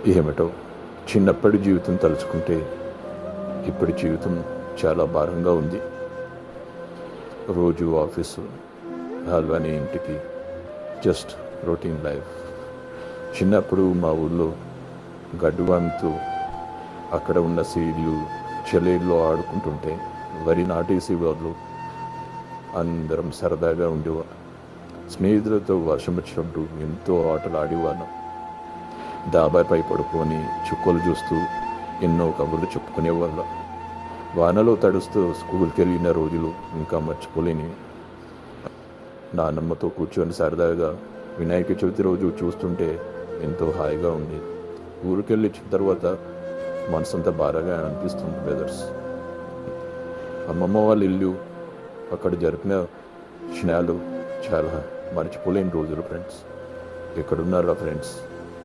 ఏమిటో చిన్నప్పటి జీవితం తలుచుకుంటే ఇప్పటి జీవితం చాలా భారంగా ఉంది. రోజు ఆఫీసు, హాల్వాని ఇంటికి, జస్ట్ రొటీన్ లైఫ్. చిన్నప్పుడు మా ఊళ్ళో గడ్డువామితో అక్కడ ఉన్న సీడ్లు చలేల్లో ఆడుకుంటుంటే వరి నాటేసే వాళ్ళు అందరం సరదాగా ఉండేవాళ్ళం. స్నేహితులతో వర్షం వచ్చినప్పుడు ఎంతో ఆటలు ఆడేవాళ్ళం. డాబాపై పడుకొని చుక్కలు చూస్తూ ఎన్నో కబుర్లు చెప్పుకునేవాళ్ళం. వానలో తడుస్తూ స్కూల్కి వెళ్ళిన రోజులు ఇంకా మర్చిపోలేనివి. నాన్నమ్మతో కూర్చొని సరదాగా వినాయక చవితి రోజు చూస్తుంటే ఎంతో హాయిగా ఉండేది. ఊరికెళ్ళి వచ్చిన తర్వాత మనసంతా భారంగా అనిపిస్తుంది బ్రదర్స్. అమ్మమ్మ వాళ్ళ ఇల్లు, అక్కడ జరిపిన క్షణాలు చాలా మర్చిపోలేని రోజులు ఫ్రెండ్స్. ఎక్కడున్నారా ఫ్రెండ్స్?